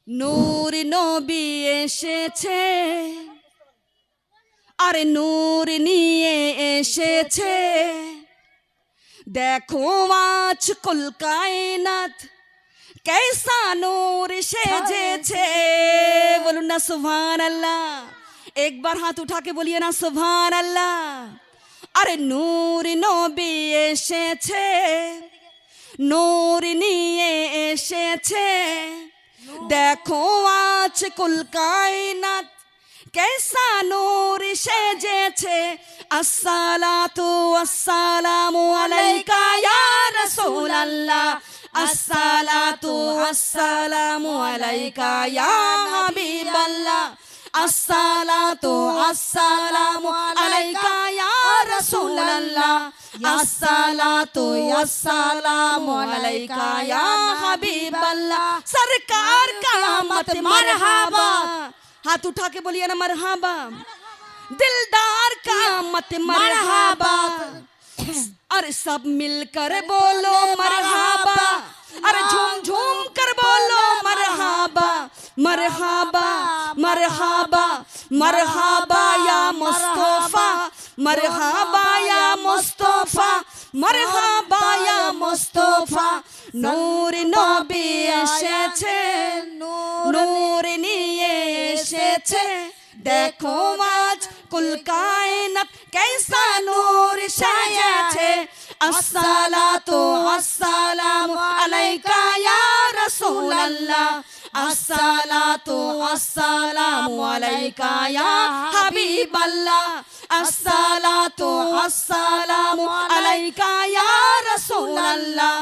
নূর নবী এসেছে, আরে নূর নিয়ে এসেছে। দেখো আজ কুল কায়নাত कैसा नूर सेजेছে। বলুন না সুবহান আল্লাহ। एक बार हाथ उठा के बोलिए ना सुबहान अल्लाह। अरे नूर नबी एसेছে, नूर নিয়ে এসেছে। দেখো আজ কুল কায়নাত कैसा नूर সেজেছে। अस्सलातु वस्सलामु अलैका या रसूल अल्लाह, अस्सलातु वस्सलामु अलैका या हबीब अल्लाह, अस्सलातु वस्सलामु अलैका या रसूल अल्लाह, अस्सलातु वस्सलामु अलैका या हबीब अल्लाह। सरकार का मत मरहबा, हाथ उठा के बोलिए ना मरहबा। दिलदार का मत मरहबा, अरे सब मिलकर बोलो मरहबा। अरे झूम झूम कर बोलो मरहबा, मरहबा मरहबा मरहबा या मुस्तफा, मरहबा या मुस्तफा, मरहबा या मुस्तफा। नूर नबी এসেছে, नूर নিয়ে এসেছে। देखो आज कुल कायनात कैसा नूर সেজেছে। अस्सलातु वस्सलामु अलैका या रसूल अल्लाह, अस्सलातु वस्सलामु अलैका या हबीब अल्लाह, अस्सलातु वस्सलामु अलैका या रसूल अल्लाह,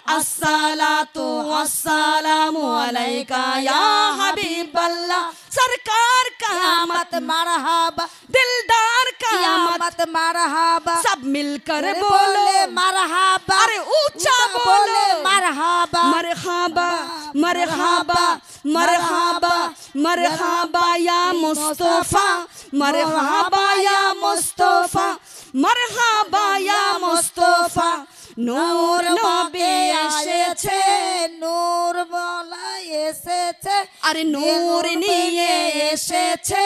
अस्सलातु वस्सलामु अलैका या हबीब अल्लाह। सरकार का मत मरहबा, दिलदार का मत मरहबा। सब मिलकर बोलो मरहबा, अरे ऊंचा बोलो मरहबा, मरहबा मरहबा मरहबा मरहबा या मुस्तफा, मरहबा या मुस्तफा, मरहबा या मुस्तफा। नूर नबी এসেছে, নূর বলা এসেছে। আরে নূর নিয়ে এসেছে,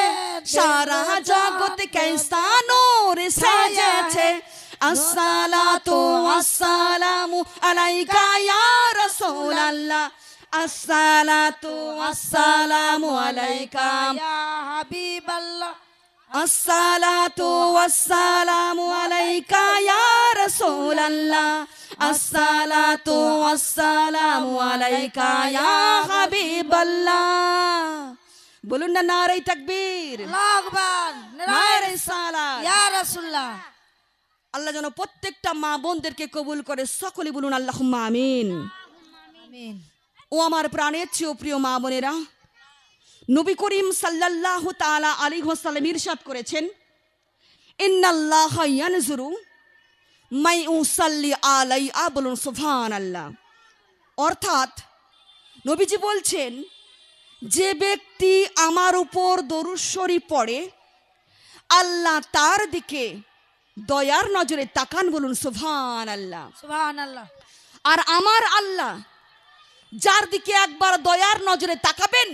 সারা জগৎ कैसा নূর সেজেছে। अस्सलातु वस्सलामु अलैका या रसूल अल्लाह, अस्सलातु वस्सलामु अलैका या हबीब अल्लाह, अस्सलातु वस्सलामु अलैका या रसूल अल्लाह, अस्सलातु वस्सलामु अलैका या हबीब अल्लाह। बोलुन ना नारे तकबीर, अल्लाहु আকবার, नारे रिसालात या रसूलुल्लाह। আল্লাহ যেন প্রত্যেকটা মা বোনদেরকে কবুল করে, সকলে বলুন আল্লাহুম্মা আমিন। আমিন। ও আমার প্রাণের চেয়ে প্রিয় মা বোনেরা, নবী করিম সাল্লাল্লাহু তাআলা আলাইহি ওয়াসাল্লাম ইরশাদ করেছেন, ইন্নাল্লাহা ইয়ানজুরু মাই ইউসাল্লি আলাইয়া, বলুন সুবহানাল্লাহ। অর্থাৎ নবীজি বলছেন, যে ব্যক্তি আমার উপর দরুদ শরীফ পড়ে আল্লাহ তার দিকে দয়ার নজরে তাকান, বলুন সুবহানাল্লাহ সুবহানাল্লাহ। আর আমার আল্লাহ যার দিকে একবার দয়ার নজরে তাকাবেন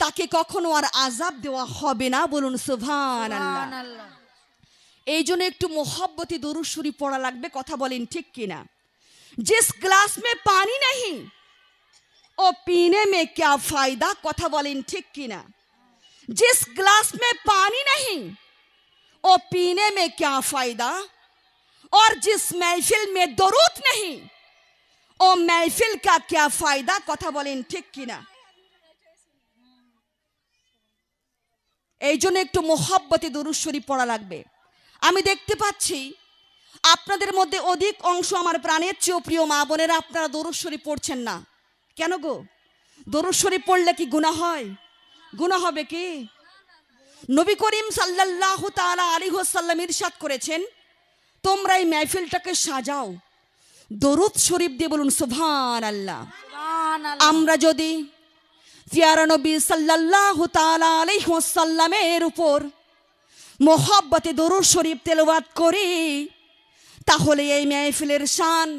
তাকে কখনো আর আযাব দেওয়া হবে না, বলুন সুবহানাল্লাহ। এই জন্য একটু মোহব্বতি দরুদ শরীফ পড়া লাগবে, কথা বলেন ঠিক কিনা। जिस ग्लास में पानी नहीं ओ पीने में क्या फायदा, কথা বলেন ঠিক কিনা। जिस ग्लास में पानी नहीं ओ पीने में क्या फायदा, और जिस महफिल में दरूद नहीं ओ महफिल का क्या फायदा, কথা বলেন ঠিক কিনা। এই জন্য একটু মোহব্বতে দরুদ শরীফ পড়া লাগবে। আমি দেখতে পাচ্ছি আপনাদের মধ্যে অধিক অংশ আমার প্রাণের চেয়ে প্রিয় মা বোনেরা আপনারা দরুদ শরীফ পড়ছেন না। কেন গো? দরুদ শরীফ পড়লে কি গুনাহ হয়? গুনাহ হবে কি? নবী করিম সাল্লাল্লাহু তাআলা আলাইহি ওয়াসাল্লাম ইরশাদ করেছেন, তোমরা এই মাহফিলটাকে সাজাও দরুদ শরীফ দিয়ে, বলুন সুবহানাল্লাহ সুবহানাল্লাহ। আমরা যদি প্যারা নবী সাল্লাল্লাহু তাআলা আলাইহি ওয়াসাল্লামের উপর মোহব্বতে দরুদ শরীফ তেলাওয়াত করি, তাহলে এই মাহফিলের শান,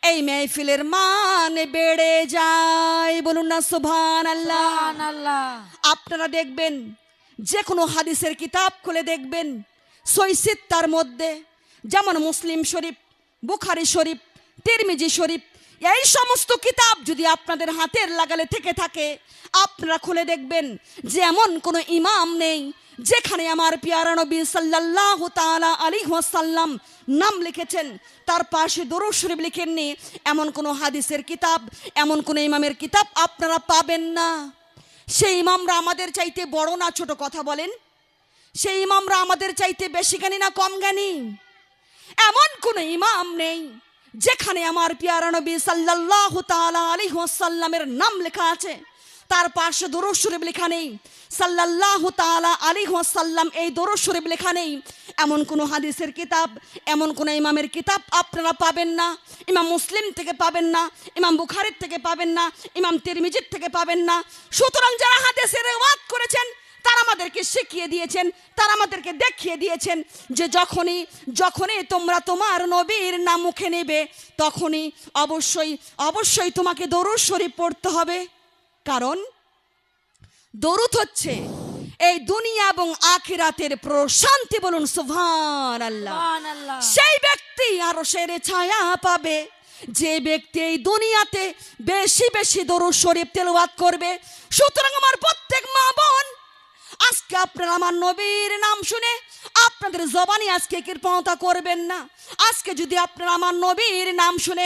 এই মেহফিলের মান বেড়ে যায়। বলুন না সুবহানাল্লাহ। সুবহানাল্লাহ। আপনারা দেখবেন যে কোনো হাদিসের কিতাব খুলে দেখবেন সহিহ সিত্তার মধ্যে, যেমন মুসলিম শরীফ, বুখারী শরীফ, তিরমিজি শরীফ, এই সমস্ত কিতাব যদি আপনাদের হাতের লাগালে থেকে থাকে, আপনারা খুলে দেখবেন যে এমন কোনো ইমাম নেই যেখানে আমার পিয়ারা নবী সাল্লাল্লাহু তাআলা আলাইহি ওয়াসাল্লাম নাম লিখেছেন তার পাশে দরুদ শরীফ লিখেননি। এমন কোনো হাদিসের কিতাব, এমন কোনো ইমামের কিতাব আপনারা পাবেন না। সেই ইমামরা আমাদের চাইতে বড় না ছোট, কথা বলেন? সেই ইমামরা আমাদের চাইতে বেশি জ্ঞানী না কম জ্ঞানী? এমন কোনো ইমাম নেই যেখানে আমার পিয়ারা নবী সাল্লাল্লাহু তাআলা আলাইহি ওয়াসাল্লামের নাম লেখা আছে, তার পাশে দরুদ শরীফ লেখা নেই, সাল্লাল্লাহু তাআলা আলাইহি ওয়াসাল্লাম এই দরুদ শরীফ লেখা নেই। এমন কোনো হাদিসের কিতাব, এমন কোনো ইমামের কিতাব আপনারা পাবেন না। ইমাম মুসলিম থেকে পাবেন না, ইমাম বুখারীর থেকে পাবেন না, ইমাম তিরমিজির থেকে পাবেন না। সুতরাং যারা হাদিসের রিওয়ায়াত করেছেন তারা আমাদেরকে শিখিয়ে দিয়েছেন, তারা আমাদেরকে দেখিয়ে দিয়েছেন যে যখনই তোমরা তোমার নবীর নাম মুখে নেবে তখনই অবশ্যই তোমাকে দরুদ শরীফ পড়তে হবে। কারণ দরুদ হচ্ছে এই দুনিয়া এবং আখিরাতের প্রশান্তি। বলুন সুবহানাল্লাহ। সুবহানাল্লাহ। সেই ব্যক্তি আরশের ছায়া পাবে যে ব্যক্তি এই দুনিয়াতে বেশি বেশি দরুদ শরীফ তেলাওয়াত করবে। সুতরাং আমার প্রত্যেক মা বোন, আজকে আপনারা আমার নবীর নাম শুনে আপনাদের জবানি আজকে কৃপণতা করবেন না। আজকে যদি আপনারা আমার নবীর নাম শুনে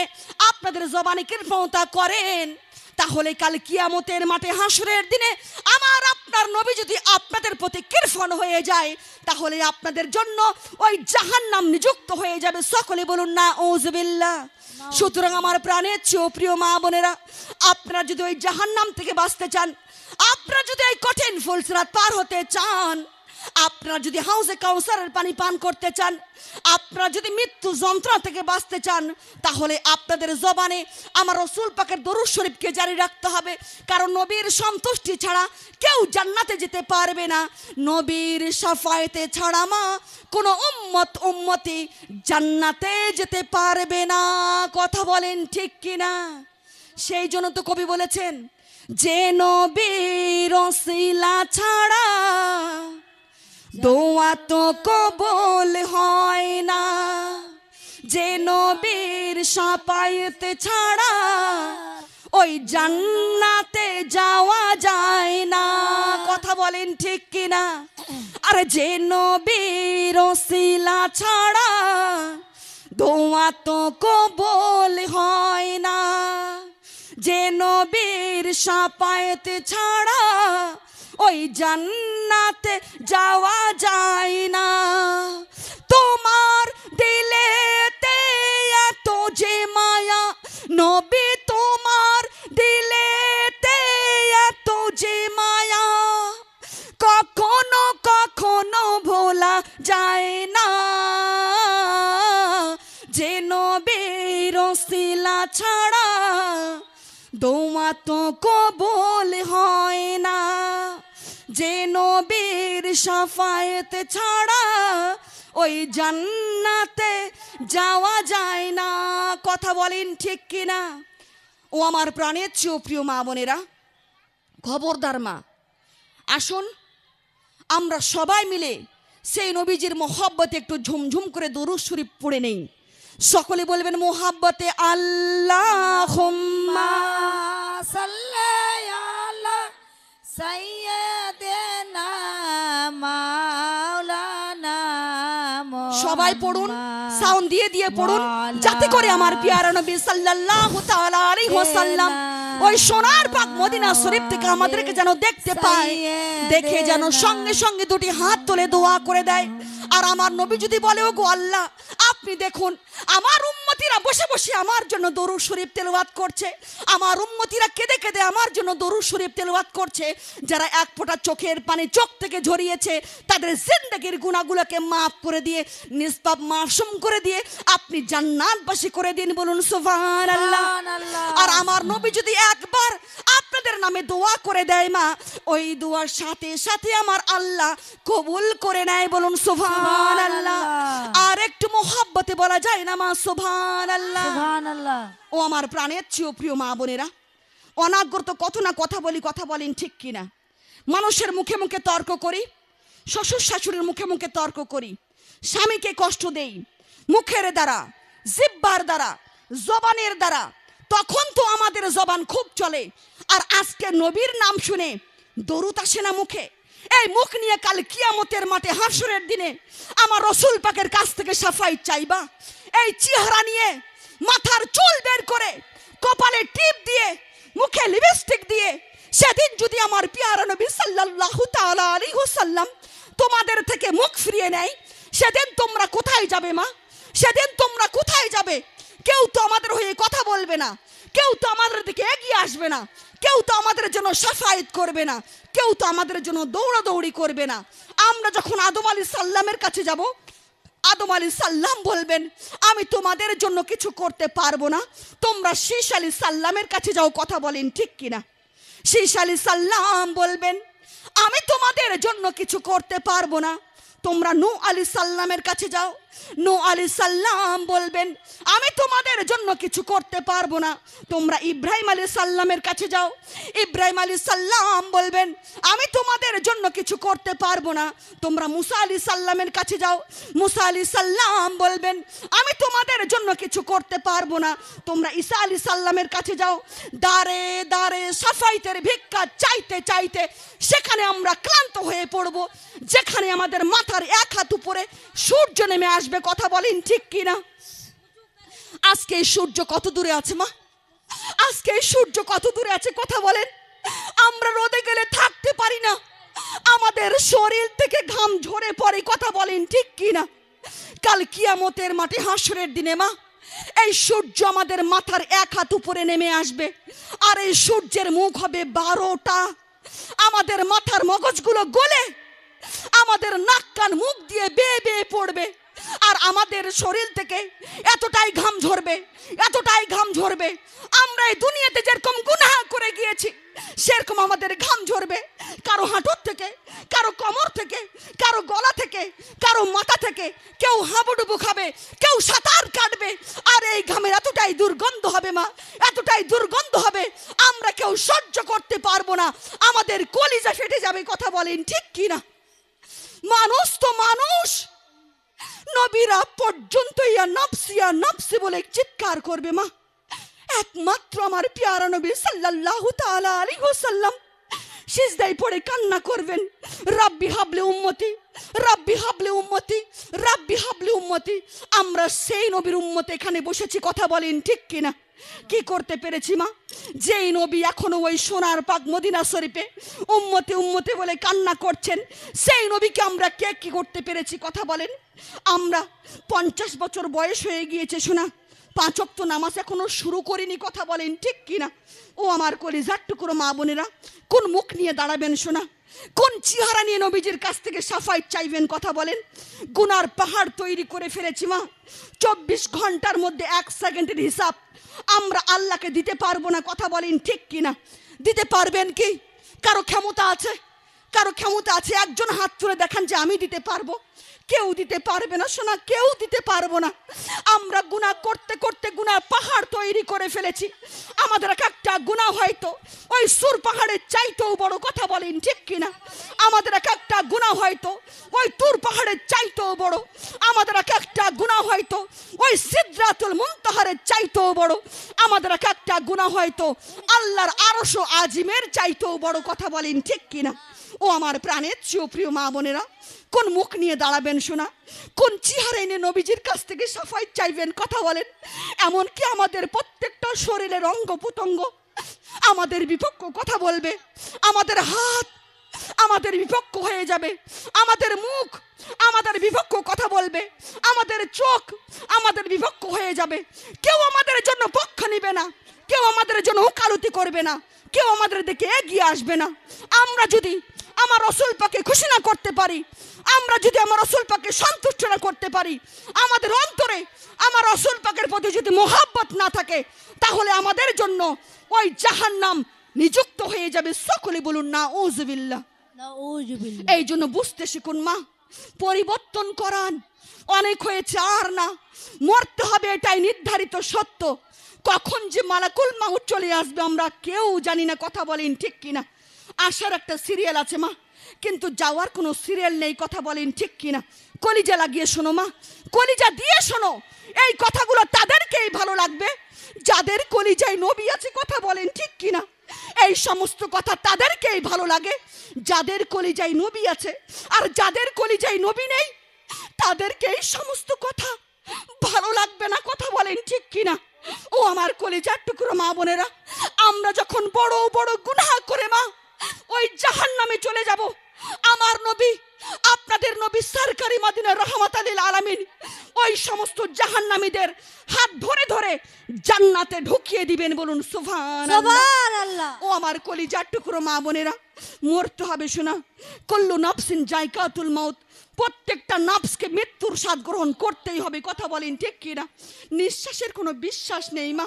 আপনাদের জবানি কৃপণতা করেন, তাহলে কাল কিয়ামতের মাঠে হাসরের দিনে আমার আপনার নবী যদি আপনাদের প্রতি কৃপণ হয়ে যায়, তাহলে আপনাদের জন্য ওই জাহান্নাম নিযুক্ত হয়ে যাবে। সকলে বলুন না আউযুবিল্লাহ। সুতরাং আমার প্রাণের চেয়েও প্রিয় মা বোনেরা, আপনারা যদি ওই জাহান্নাম থেকে বাঁচতে চান, আপনারা যদি এই কঠিন ফুলসিরাত পার হতে চান, আপনারা যদি হাউজে কাউসারের পানি পান করতে চান, আপনারা যদি মৃত্যু যন্ত্রণা থেকে বাঁচতে চান, তাহলে আপনাদের জবানে আমার রাসূল পাকের দরুদ শরীফকে জারি রাখতে হবে। কারণ নবীর সন্তুষ্টি ছাড়া কেউ জান্নাতে যেতে পারবে না। নবীর শাফায়েতে ছাড়া মা কোনো উম্মতি জান্নাতে যেতে পারবে না। কথা বলেন ঠিক কিনা? সেই জন্য তো কবি বলেছেন যে নবীর ওসিলা ছাড়া দোয়া তো কবুল হয় না, যে নবীর শাফায়েত ছাড়া ওই জান্নাতে যাওয়া যায় না। কথা বলেন ঠিক কিনা? আরে যে নবীর ওসিলা ছাড়া দোয়া তো কবুল হয় না, যে নবীর শাফায়েত ছাড়া ওই জান্নাতে যাওয়া যায় না। তোমার দিলেতে এত যে মায়া নবী, তোমার দিলেতে এত যে মায়া কখনো কখনো ভোলা যায় না, যে নবীর ওসিলা ছাড়া দোয়া তো কবুল হয় না, যে নবীর শাফায়েত ছাড়া ওই জান্নাতে যাওয়া যায় না। কথা বলেন ঠিক কিনা? ও আমার প্রাণের চেয়েও প্রিয় মা বোনেরা, খবরদার মা, আসুন আমরা সবাই মিলে সেই নবীজির মহব্বতে একটু ঝুমঝুম করে দরুদ শরীফ পড়ে নেই। সকলে বলবেন মোহাব্বতে আল্লাহুম্মা সাল্লি আলা সাইয়্যিদিনা মাওলানা। সবাই পড়ুন, সাউন্ড দিয়ে দিয়ে পড়ুন, যাতে করে আমার পিয়ারা নবী সাল্লাল্লাহু তাআলা আলাইহি ওয়াসাল্লাম ওই সোনার পাক মদিনা শরীফ থেকে আমাদেরকে যেন দেখতে পায়, দেখে যেন সঙ্গে সঙ্গে দুটি হাত তুলে দোয়া করে দেয়। আর আমার নবী যদি বলে, ওগো আল্লাহ, আপনি দেখুন আমার উম্মতিরা বসে বসে আমার জন্য দরুদ শরীফ তেলাওয়াত করছে, আমার উম্মতিরা কেঁদে কেঁদে আমার জন্য দরুদ শরীফ তেলাওয়াত করছে, যারা এক ফোঁটা চোখের পানি চোখ থেকে ঝরিয়েছে তাদের জিন্দেগির গুনাহগুলোকে মাফ করে দিয়ে, নিষ্পাপ মাসুম করে দিয়ে আপনি জান্নাতবাসী করে দিন। বলুন সুবহানাল্লাহ। আর আমার নবী যদি একবার আপনাদের নামে দোয়া করে দেয় মা, ওই দুয়ার সাথে সাথে আমার আল্লাহ কবুল করে নেয়। বলুন সুবহানাল্লাহ। আর একটু মোহাব্বতে বলা যায় না মা সুবহানাল্লাহ। সুবহানাল্লাহ। ও আমার প্রাণের চেয়েও প্রিয় মা বোনেরা, অনাগ্রত কত না কথা বলি, কথা বলেন ঠিক কিনা? মানুষের মুখে মুখে তর্ক করি, শ্বশুর শাশুড়ির মুখে মুখে তর্ক করি, স্বামীকে কষ্ট দেই মুখের দ্বারা, জিহ্বার দ্বারা, জবানের দ্বারা। তখন তো আমাদের জবান খুব চলে। আর আজকে নবীর নাম শুনে দরুদ আসে না মুখে? এই মুখ নিয়ে কাল কিয়ামতের মাঠে হাসরের দিনে আমার রসুল পাকের কাছ থেকে সাফাই চাইবা? এই চেহারা নিয়ে মাথার চুল বের করে, কপালে টিপ দিয়ে, মুখে লিপস্টিক দিয়ে সেদিন যদি আমার পিয়ারা নবী সাল্লাল্লাহু তাআলা আলাইহি ওয়াসাল্লাম তোমাদের থেকে মুখ ফিরিয়ে নেয়, সেদিন তোমরা কোথায় যাবে মা? সেদিন তোমরা কোথায় যাবে? কেউ তো আমাদের হয়ে কথা বলবে না, কেউ তো আমাদের দিকে এগিয়ে আসবে না, কেউ তো আমাদের জন্য শাফায়াত করবে না, কেউ তো আমাদের জন্য দৌড়াদৌড়ি করবে না। আমরা যখন আদম আলাইহিস সালামের কাছে যাব, আদম আলাইহিস সালাম বলবেন আমি তোমাদের জন্য কিছু করতে পারবো না। তোমরা শীশ আলাইহিস সালামের কাছে যাও, কথা বলেন ঠিক কিনা? শীশ আলাইহিস সালাম বলবেন আমি তোমাদের জন্য কিছু করতে পারবো না। তোমরা নূহ আলাইহিস সালামের কাছে যাও, নূহ আলাইহিস সালাম বলবেন আমি তোমাদের জন্য কিছু করতে পারবো না। তোমরা ইব্রাহিম আলাইহিস সালামের কাছে যাও, ইব্রাহিম আলাইহিস সালাম বলবেন আমি তোমাদের জন্য কিছু করতে পারবো না। তোমরা মুসা আলাইহিস সালামের কাছে যাও, মুসা আলাইহিস সালাম বলবেন আমি তোমাদের জন্য কিছু করতে পারবো না। তোমরা ঈসা আলাইহিস সালামের কাছে যাও, দাঁড়ে দাঁড়ে সাফাইতের ভিক্ষা চাইতে চাইতে সেখানে আমরা ক্লান্ত হয়ে পড়ব, যেখানে আমাদের মাথার এক হাত উপরে সূর্য নেমে আসবে, কথা বলেন ঠিক কিনা? আজকে এই সূর্য কত দূরে আছে মা? আজকে এই সূর্য কত দূরে আছে, কথা বলেন? আমরা রোদে গেলে থাকতে পারি না, আমাদের শরীর থেকে ঘাম ঝরে পড়ে, কথা বলেন ঠিক কিনা? কাল কিয়ামতের মাঠে হাসরের দিনে মা এই সূর্য আমাদের মাথার এক হাত উপরে নেমে আসবে, আর এই সূর্যের মুখ হবে 12টা। আমাদের মাথার মগজগুলো গলে আমাদের নাক কান মুখ দিয়ে বেয়ে বেয়ে পড়বে, আর আমাদের শরীর থেকে এতটাই ঘাম ঝরবে, এতটাই ঘাম ঝরবে। আমরা এই দুনিয়াতে যেরকম গুনাহ করে গিয়েছি সেরকম আমাদের ঘাম ঝরবে, কারো হাঁটুর থেকে, কারো কোমর থেকে, কারো গলা থেকে, কারো মাথা থেকে। কেউ হাবুডুবু খাবে, কেউ সাঁতার কাটবে, আর এই ঘামের এতটাই দুর্গন্ধ হবে মা, এতটাই দুর্গন্ধ হবে আমরা কেউ সহ্য করতে পারবো না, আমাদের কলিজা ফেটে যাবে, কথা বলেন ঠিক কিনা? মানুষ তো মানুষ, নবীরা পর্যন্ত ইয়া নফসি বলে চিৎকার করবে মা। একমাত্র আমার পিয়ারা নবী সাল্লাল্লাহু তাআলা আলাইহি ওয়াসাল্লাম সিজদায় পড়ে কান্না করবেন, রাব্বি হাবলি উম্মতি, রাব্বি হাবলি উম্মতি, রাব্বি হাবলি উম্মতি। আমরা সেই নবীর উম্মত এখানে বসেছি, কথা বলেন ঠিক কিনা? কি করতে পেরেছি মা? যেই নবী এখনো ওই সোনার পাক মদিনা শরীফে উম্মতে উম্মতে বলে কান্না করছেন, সেই নবীকে আমরা কে কি করতে পেরেছি, কথা বলেন? আমরা 50 বছর বয়স হয়ে গিয়েছে শোনা, 5 ওয়াক্ত নামাজ এখনো শুরু করিনি, কথা বলেন ঠিক কিনা? ও আমার কলিজার টুকরো মা বোনেরা, কোন মুখ নিয়ে দাঁড়াবেন শোনা? কোন চেহারা নিয়ে নবীজির কাছ থেকে সাফাই চাইবেন, কথা বলেন? গুনার পাহাড় তৈরি করে ফেলেছি মা। 24 ঘন্টার মধ্যে 1 সেকেন্ডের হিসাব আমরা আল্লাহকে দিতে পারবো না, কথা বলেন ঠিক কিনা? দিতে পারবেন কি? কারো ক্ষমতা আছে? কারো ক্ষমতা আছে? একজন হাত তুলে দেখান যে আমি দিতে পারবো। কেউ দিতে পারবে না শোনা, কেউ দিতে পারবো না। আমরা গুনাহ করতে করতে গুনার পাহাড় তৈরি করে ফেলেছি। আমাদের একটা গুনাহ হয়তো ওই সুর পাহাড়ের চাইতেও বড়, কথা বলেন ঠিক কিনা? আমাদের একটা গুনাহ হয়তো ওই তুর পাহাড়ের চাইতেও বড়, আমাদের একটা গুনাহ হয়তো ওই সিদরাতুল মুনতাহারের চাইতেও বড়, আমাদের একটা গুনাহ হয়তো আল্লাহর আরশ ও আজিমের চাইতেও বড়, কথা বলেন ঠিক কিনা? ও আমার প্রাণের চেয়েও প্রিয় মা বোনেরা, কোন মুখ নিয়ে দাঁড়াবেন শোনা? কোন চেহারা এনে নবীজির কাছ থেকে সাফাই চাইবেন, কথা বলেন? এমনকি আমাদের প্রত্যেকটা শরীরের অঙ্গ প্রত্যঙ্গ আমাদের বিপক্ষ কথা বলবে, আমাদের হাত আমাদের বিপক্ষ হয়ে যাবে, আমাদের মুখ আমাদের বিপক্ষ কথা বলবে, আমাদের চোখ আমাদের বিপক্ষ হয়ে যাবে। কেউ আমাদের জন্য পক্ষ নিবে না, কেউ আমাদের জন্য ওকালতি করবে না, কেউ আমাদের দিকে এগিয়ে আসবে না। আমরা যদি আমার রাসূল পাককে খুশি না করতে পারি, আমরা যদি আমার রাসূল পাককে সন্তুষ্ট না করতে পারি, আমাদের অন্তরে আমার রাসূল পাকের প্রতি যদি মোহাব্বত না থাকে, তাহলে আমাদের জন্য ওই জাহান্নাম নিযুক্ত হয়ে যাবে। সকলে বলুন নাউজুবিল্লাহ। নাউজুবিল্লাহ। এই জন্য বুঝতে শিখুন মা, পরিবর্তন করান। অনেক হয়েছে, আর না, মরতে হবে, এটাই নির্ধারিত সত্য। কখন যে মালাকুল মাউত চলে আসবে আমরা কেউ জানি না, কথা বলেন ঠিক কিনা। আসার একটা সিরিয়াল আছে মা, কিন্তু যাওয়ার কোনো সিরিয়াল নেই, কথা বলেন ঠিক কিনা। কলিজা লাগিয়ে শোনো মা, কলিজা দিয়ে শোনো। এই কথাগুলো তাদেরকেই ভালো লাগবে যাদের কলিজায় নবী আছে, কথা বলেন ঠিক কিনা। এই সমস্ত কথা তাদেরকেই ভালো লাগে যাদের কলিজায় নবী আছে, আর যাদের কলিজায় নবী নেই তাদেরকে এই সমস্ত কথা ভালো লাগবে না, কথা বলেন ঠিক কিনা। ও আমার কলিজার টুকরো মা বোনেরা, আমরা যখন বড় বড় গুনাহ করে মা ওই জাহান্নামে চলে যাব, আমার নবী, আপনাদের নবী সরকারি মদিনা রহমাতুল লিল আলামিন ওই সমস্ত জাহান্নামীদের হাত ধরে ধরে জান্নাতে ঢুকিয়ে দিবেন, বলুন সুবহানাল্লাহ। সুবহানাল্লাহ। ও আমার কলিজার টুকরো মা বোনেরা, মরতে হবে শোনা। কুল্লু নাফসিন যায়কাতুল মাউত, প্রত্যেকটা নাফসকে মৃত্যুর স্বাদ গ্রহণ করতেই হবে, কথা বলেন ঠিক কিনা। নিঃশ্বাসের কোনো বিশ্বাস নেই মা,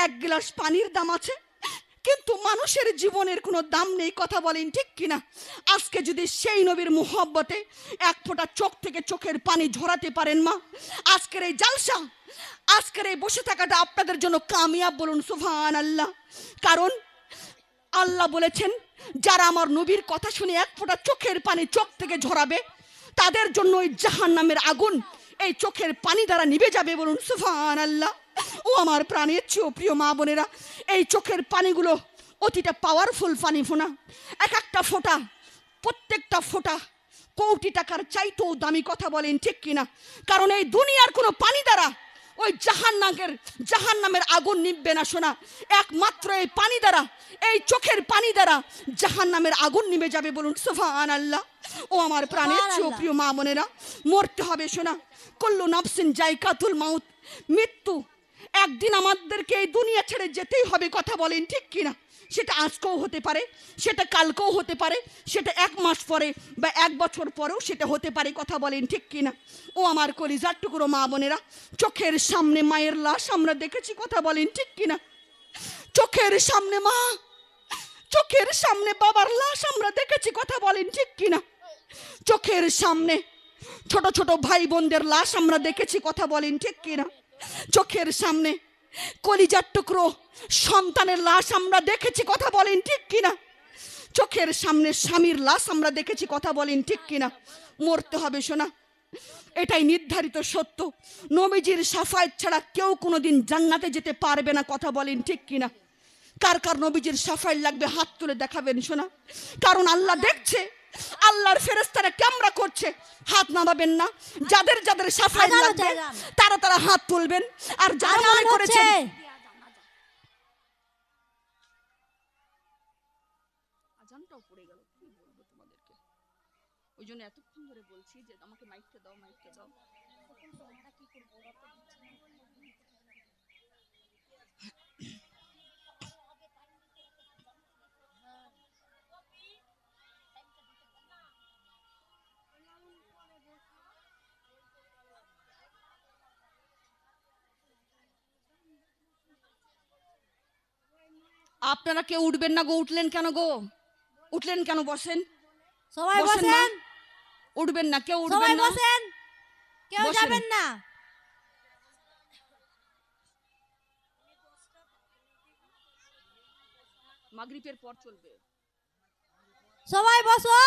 এক গ্লাস পানির দাম আছে কিন্তু মানুষের জীবনের কোনো দাম নেই, কথা বলেন ঠিক কিনা। আজকে যদি সেই নবীর মুহব্বতে এক ফোঁটা চোখ থেকে চোখের পানি ঝরাতে পারেন মা, আজকের এই জালসা, আজকের এই বসে থাকাটা আপনাদের জন্য কামিয়াব, বলুন সুবহানাল্লাহ। কারণ আল্লাহ বলেছেন যারা আমার নবীর কথা শুনে এক ফোঁটা চোখের পানি চোখ থেকে ঝরাবে তাদের জন্য ওই জাহান্নামের আগুন এই চোখের পানি দ্বারা নিভে যাবে, বলুন সুবহানাল্লাহ। ও আমার প্রাণের চেয়েও প্রিয় মা বোনেরা, এই চোখের পানিগুলো অতিটা পাওয়ারফুল পানি ফোনা। এক একটা ফোঁটা, প্রত্যেকটা ফোঁটা কোটি টাকার চাইতেও দামি, কথা বলেন ঠিক কিনা। কারণ এই দুনিয়ার কোনো পানি দ্বারা ওই জাহান্নামের আগুন নিভবে না শোনা, একমাত্র এই পানি দ্বারা, এই চোখের পানি দ্বারা জাহান্নামের আগুন নিভে যাবে, বলুন সুবহানাল্লাহ। ও আমার প্রাণের চেয়েও প্রিয় মা বোনেরা, মরতে হবে শোনা। কুল্লু নাফসিন যায়কাতুল মাউত, মৃত্যু একদিন আমাদেরকে এই দুনিয়া ছেড়ে যেতেই হবে, কথা বলেন ঠিক কিনা। সেটা আজকেও হতে পারে, সেটা কালকেও হতে পারে, সেটা এক মাস পরে বা এক বছর পরেও সেটা হতে পারে, কথা বলেন ঠিক কিনা। ও আমার কলিজার টুকরো মা বোনেরা, চোখের সামনে মায়ের লাশ আমরা দেখেছি, কথা বলেন ঠিক কিনা। চোখের সামনে মা, চোখের সামনে বাবার লাশ আমরা দেখেছি, কথা বলেন ঠিক কিনা। চোখের সামনে ছোট ছোট ভাই বোনদের লাশ আমরা দেখেছি, কথা বলেন ঠিক কিনা। চোখের সামনে কলিজার টুকরো সন্তানের লাশ আমরা দেখেছি, কথা বলেন ঠিক কিনা। চোখের সামনে স্বামীর লাশ আমরা দেখেছি, কথা বলেন ঠিক কিনা। মরতে হবে শোনা, এটাই নির্ধারিত সত্য। নবীজির শাফায়াত ছাড়া কেউ কোনোদিন জান্নাতে যেতে পারবে না, কথা বলেন ঠিক কিনা। কার কার নবীজির শাফায়াত লাগবে হাত তুলে দেখাবেন শোনা। কারণ আল্লাহ দেখছে, আল্লাহর ফেরেশতারা ক্যামেরা করছে, হাত নামাবেন না। যাদের যাদের শাফায়াত লাগবে তারা তারা হাত তুলবেন। আর যারা মনে করেছেন আজানটাও পড়ে গেল, কি বলবো তোমাদেরকে, ওই জন্য এতক্ষণ ধরে বলছি যে আমাকে মাইকটা দাও, মাইকটা দাও। আপনারা কেউ উঠবেন না গো, উঠলেন কেন গো, উঠলেন কেন, বসেন সবাই বসেন মা। বসেন, উঠবেন না, কেউ সবাই উঠবেন না, বসেন, কেউ বসেন। যাবেন না। মাগরিবের পর চলবে। সবাই বসো।